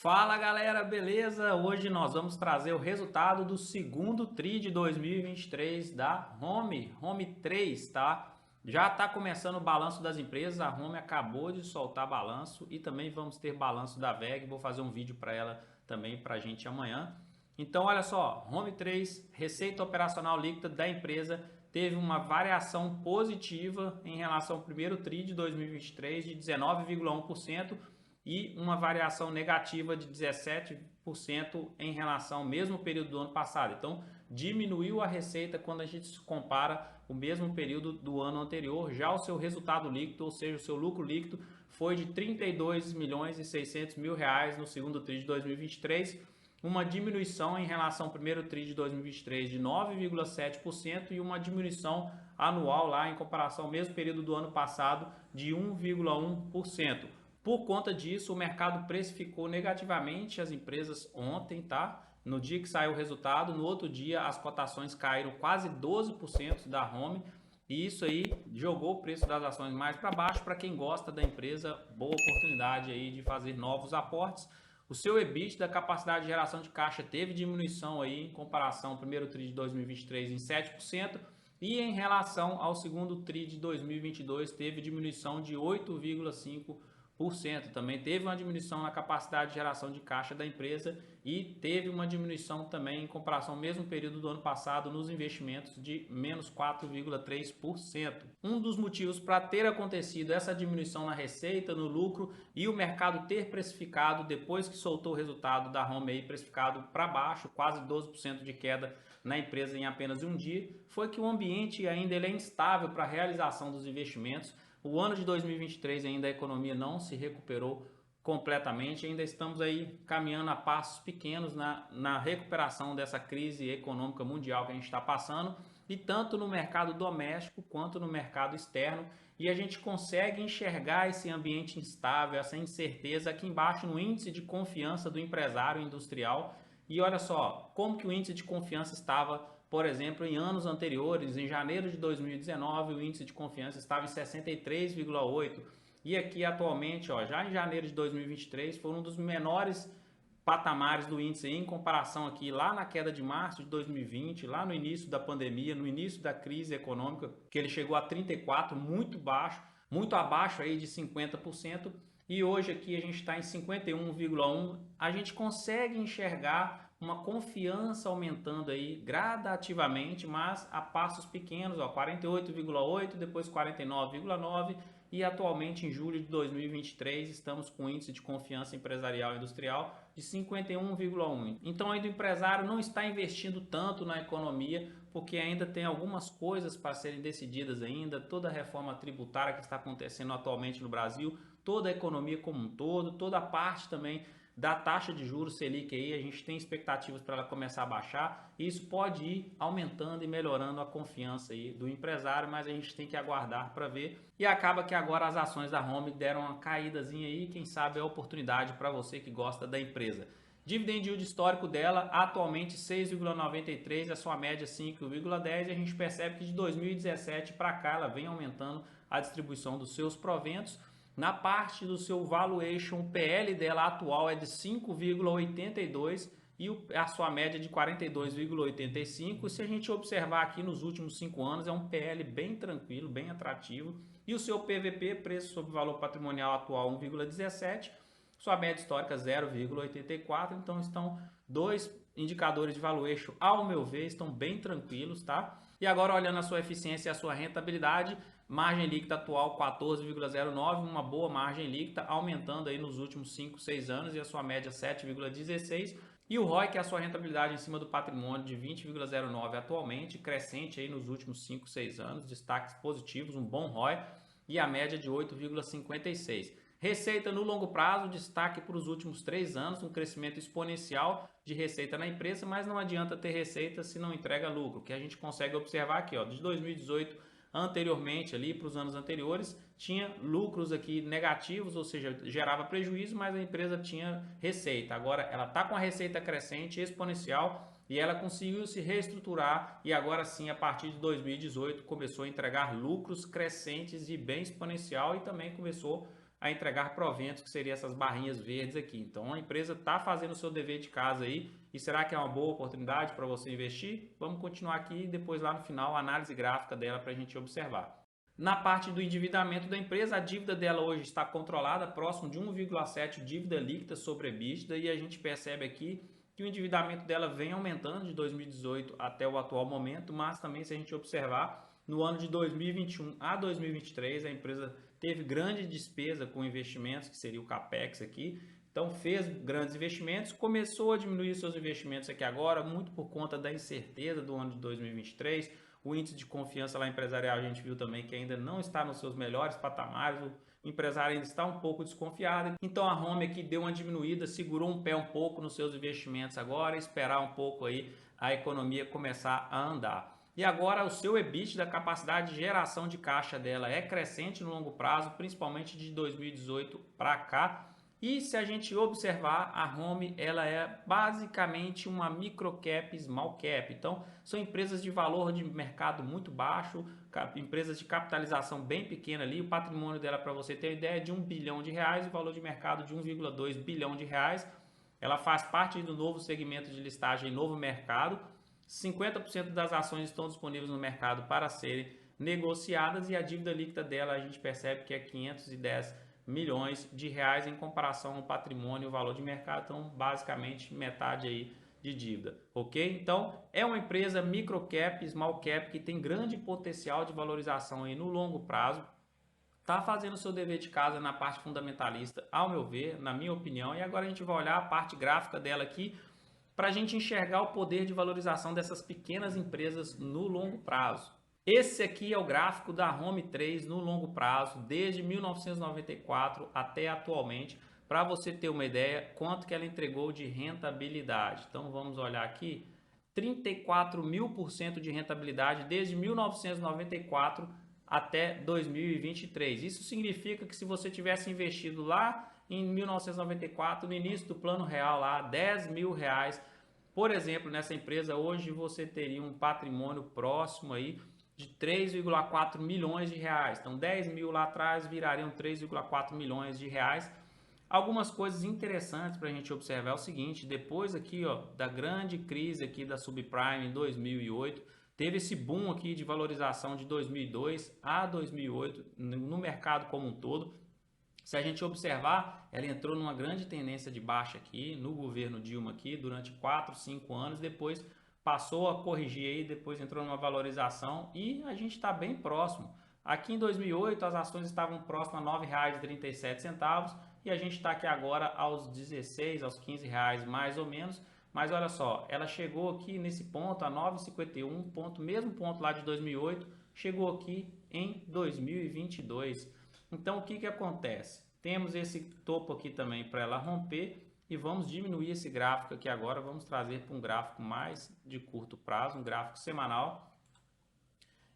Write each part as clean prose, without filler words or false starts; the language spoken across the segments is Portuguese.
Fala galera, beleza? Hoje nós vamos trazer o resultado do segundo TRI de 2023 da Home 3, tá? Já está começando o balanço das empresas, a Home acabou de soltar balanço e também vamos ter balanço da VEG, vou fazer um vídeo para ela também para a gente amanhã. Então olha só, Home 3, receita operacional líquida da empresa teve uma variação positiva em relação ao primeiro TRI de 2023 de 19,1% e uma variação negativa de 17% em relação ao mesmo período do ano passado. Então, diminuiu a receita quando a gente compara o mesmo período do ano anterior. Já o seu resultado líquido, ou seja, o seu lucro líquido, foi de 32 milhões e 600 mil reais no segundo TRI de 2023, uma diminuição em relação ao primeiro TRI de 2023 de 9,7% e uma diminuição anual lá em comparação ao mesmo período do ano passado de 1,1%. Por conta disso, o mercado precificou negativamente as empresas ontem, tá? No dia que saiu o resultado, no outro dia as cotações caíram quase 12% da Home, e isso aí jogou o preço das ações mais para baixo. Para quem gosta da empresa, boa oportunidade aí de fazer novos aportes. O seu EBITDA, da capacidade de geração de caixa, teve diminuição aí em comparação ao primeiro TRI de 2023 em 7%, e em relação ao segundo TRI de 2022 teve diminuição de 8,5%. Também teve uma diminuição na capacidade de geração de caixa da empresa e teve uma diminuição também em comparação ao mesmo período do ano passado nos investimentos de menos 4,3%. Um dos motivos para ter acontecido essa diminuição na receita, no lucro e o mercado ter precificado, depois que soltou o resultado da Home aí, precificado para baixo, quase 12% de queda na empresa em apenas um dia, foi que o ambiente ainda é instável para a realização dos investimentos. O ano de 2023 ainda a economia não se recuperou completamente, ainda estamos aí caminhando a passos pequenos na recuperação dessa crise econômica mundial que a gente está passando, e tanto no mercado doméstico quanto no mercado externo, e a gente consegue enxergar esse ambiente instável, essa incerteza aqui embaixo no índice de confiança do empresário industrial. E olha só como que o índice de confiança estava, por exemplo, em anos anteriores. Em janeiro de 2019, o índice de confiança estava em 63,8. E aqui atualmente, ó, já em janeiro de 2023, foi um dos menores patamares do índice em comparação aqui lá na queda de março de 2020, lá no início da pandemia, no início da crise econômica, que ele chegou a 34, muito baixo, muito abaixo aí de 50%. E hoje aqui a gente está em 51,1. A gente consegue enxergar uma confiança aumentando aí gradativamente, mas a passos pequenos, ó, 48,8, depois 49,9, e atualmente em julho de 2023 estamos com índice de confiança empresarial e industrial de 51,1. Então ainda o empresário não está investindo tanto na economia, porque ainda tem algumas coisas para serem decididas ainda, toda a reforma tributária que está acontecendo atualmente no Brasil, toda a economia como um todo, toda a parte também da taxa de juros Selic aí, a gente tem expectativas para ela começar a baixar, e isso pode ir aumentando e melhorando a confiança aí do empresário, mas a gente tem que aguardar para ver. E acaba que agora as ações da Home deram uma caídazinha aí, quem sabe é a oportunidade para você que gosta da empresa. Dividend yield histórico dela atualmente 6,93, a sua média 5,10, e a gente percebe que de 2017 para cá ela vem aumentando a distribuição dos seus proventos. Na parte do seu valuation, o PL dela atual é de 5,82 e a sua média de 42,85. Se a gente observar aqui nos últimos 5 anos, é um PL bem tranquilo, bem atrativo. E o seu PVP, preço sobre valor patrimonial atual, 1,17, sua média histórica 0,84. Então estão dois indicadores de valuation, ao meu ver, estão bem tranquilos, tá? E agora olhando a sua eficiência e a sua rentabilidade, margem líquida atual 14,09, uma boa margem líquida, aumentando aí nos últimos 5, 6 anos, e a sua média 7,16. E o ROI, que é a sua rentabilidade em cima do patrimônio, de 20,09 atualmente, crescente aí nos últimos 5, 6 anos, destaques positivos, um bom ROI, e a média de 8,56. Receita no longo prazo, destaque para os últimos 3 anos, um crescimento exponencial de receita na empresa, mas não adianta ter receita se não entrega lucro, que a gente consegue observar aqui, ó, de 2018 anteriormente, ali para os anos anteriores, tinha lucros aqui negativos, ou seja, gerava prejuízo, mas a empresa tinha receita. Agora ela está com a receita crescente, exponencial, e ela conseguiu se reestruturar, e agora sim, a partir de 2018, começou a entregar lucros crescentes e bem exponencial, e também começou a entregar proventos, que seriam essas barrinhas verdes aqui. Então a empresa está fazendo o seu dever de casa aí, e será que é uma boa oportunidade para você investir? Vamos continuar aqui e depois lá no final a análise gráfica dela para a gente observar. Na parte do endividamento da empresa, a dívida dela hoje está controlada, próximo de 1,7 dívida líquida sobre EBITDA, e a gente percebe aqui que o endividamento dela vem aumentando de 2018 até o atual momento, mas também se a gente observar, no ano de 2021 a 2023, a empresa teve grande despesa com investimentos, que seria o CAPEX aqui, então fez grandes investimentos, começou a diminuir seus investimentos aqui agora, muito por conta da incerteza do ano de 2023, o índice de confiança lá empresarial a gente viu também que ainda não está nos seus melhores patamares, o empresário ainda está um pouco desconfiado, então a Home aqui deu uma diminuída, segurou um pé um pouco nos seus investimentos agora, esperar um pouco aí a economia começar a andar. E agora o seu EBITDA, da capacidade de geração de caixa dela é crescente no longo prazo, principalmente de 2018 para cá. E se a gente observar, a Home ela é basicamente uma microcap, small cap. Então são empresas de valor de mercado muito baixo, empresas de capitalização bem pequena ali. O patrimônio dela, para você ter uma ideia, é de R$1 bilhão, e o valor de mercado de 1,2 bilhão de reais. Ela faz parte do novo segmento de listagem Novo Mercado. 50% das ações estão disponíveis no mercado para serem negociadas e a dívida líquida dela a gente percebe que é 510 milhões de reais em comparação ao patrimônio e o valor de mercado, então basicamente metade aí de dívida, ok? Então é uma empresa microcap, small cap que tem grande potencial de valorização aí no longo prazo, está fazendo o seu dever de casa na parte fundamentalista, ao meu ver, na minha opinião, e agora a gente vai olhar a parte gráfica dela aqui, para a gente enxergar o poder de valorização dessas pequenas empresas no longo prazo. Esse aqui é o gráfico da Home 3 no longo prazo, desde 1994 até atualmente, para você ter uma ideia quanto que ela entregou de rentabilidade. Então vamos olhar aqui, 34.000% de rentabilidade desde 1994 até 2023. Isso significa que se você tivesse investido lá em 1994, no início do plano real lá, R$10.000, por exemplo, nessa empresa, hoje você teria um patrimônio próximo aí de 3,4 milhões de reais. Então 10 mil lá atrás virariam 3,4 milhões de reais. Algumas coisas interessantes para a gente observar é o seguinte, depois aqui ó, da grande crise aqui da subprime em 2008, teve esse boom aqui de valorização de 2002 a 2008 no mercado como um todo. Se a gente observar, ela entrou numa grande tendência de baixa aqui no governo Dilma aqui durante 4, 5 anos, depois passou a corrigir aí, depois entrou numa valorização e a gente está bem próximo. Aqui em 2008 as ações estavam próximas a R$ 9,37 e a gente está aqui agora aos 16, aos 15 reais mais ou menos. Mas olha só, ela chegou aqui nesse ponto a 9,51, ponto, mesmo ponto lá de 2008, chegou aqui em 2022. Então o que acontece? Temos esse topo aqui também para ela romper e vamos diminuir esse gráfico aqui agora, vamos trazer para um gráfico mais de curto prazo, um gráfico semanal.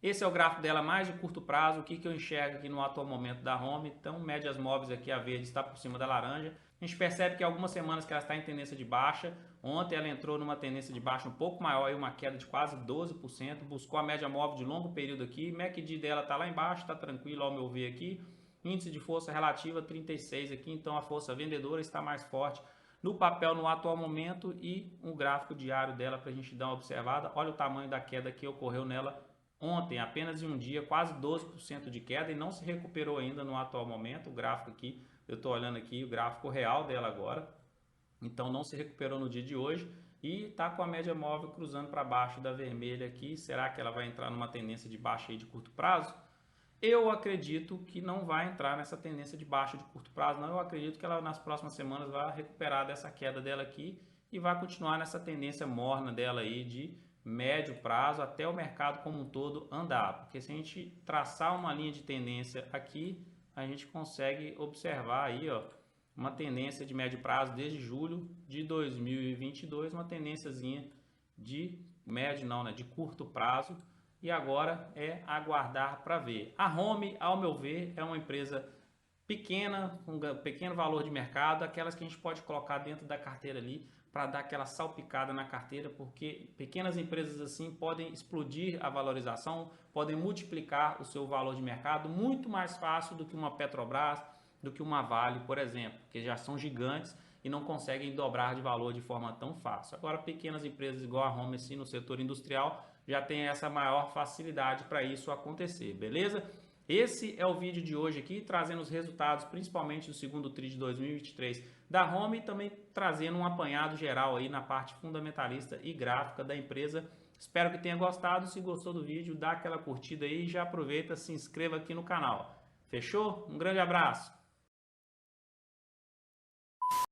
Esse é o gráfico dela mais de curto prazo, o que eu enxergo aqui no atual momento da Home. Então médias móveis aqui, a verde está por cima da laranja. A gente percebe que há algumas semanas que ela está em tendência de baixa. Ontem ela entrou numa tendência de baixa um pouco maior, aí uma queda de quase 12%. Buscou a média móvel de longo período aqui. MACD dela está lá embaixo, está tranquilo ao meu ver aqui. Índice de força relativa 36 aqui, então a força vendedora está mais forte no papel no atual momento. E um gráfico diário dela para a gente dar uma observada. Olha o tamanho da queda que ocorreu nela ontem, apenas em um dia, quase 12% de queda e não se recuperou ainda no atual momento. O gráfico aqui, eu estou olhando aqui o gráfico real dela agora, então não se recuperou no dia de hoje e está com a média móvel cruzando para baixo da vermelha aqui. Será que ela vai entrar numa tendência de baixa aí de curto prazo? Eu acredito que não vai entrar nessa tendência de baixa de curto prazo, não. Eu acredito que ela nas próximas semanas vai recuperar dessa queda dela aqui e vai continuar nessa tendência morna dela aí de médio prazo até o mercado como um todo andar, porque se a gente traçar uma linha de tendência aqui, a gente consegue observar aí ó, uma tendência de médio prazo desde julho de 2022, uma tendênciazinha de médio não, né, de curto prazo, e agora é aguardar para ver. A Home, ao meu ver, é uma empresa pequena, com um pequeno valor de mercado, aquelas que a gente pode colocar dentro da carteira ali para dar aquela salpicada na carteira, porque pequenas empresas assim podem explodir a valorização, podem multiplicar o seu valor de mercado muito mais fácil do que uma Petrobras, do que uma Vale, por exemplo, que já são gigantes e não conseguem dobrar de valor de forma tão fácil. Agora, pequenas empresas igual a Home assim, no setor industrial já tem essa maior facilidade para isso acontecer, beleza? Esse é o vídeo de hoje aqui, trazendo os resultados, principalmente do segundo TRI de 2023 da Home e também trazendo um apanhado geral aí na parte fundamentalista e gráfica da empresa. Espero que tenha gostado. Se gostou do vídeo, dá aquela curtida aí e já aproveita, se inscreva aqui no canal. Fechou? Um grande abraço!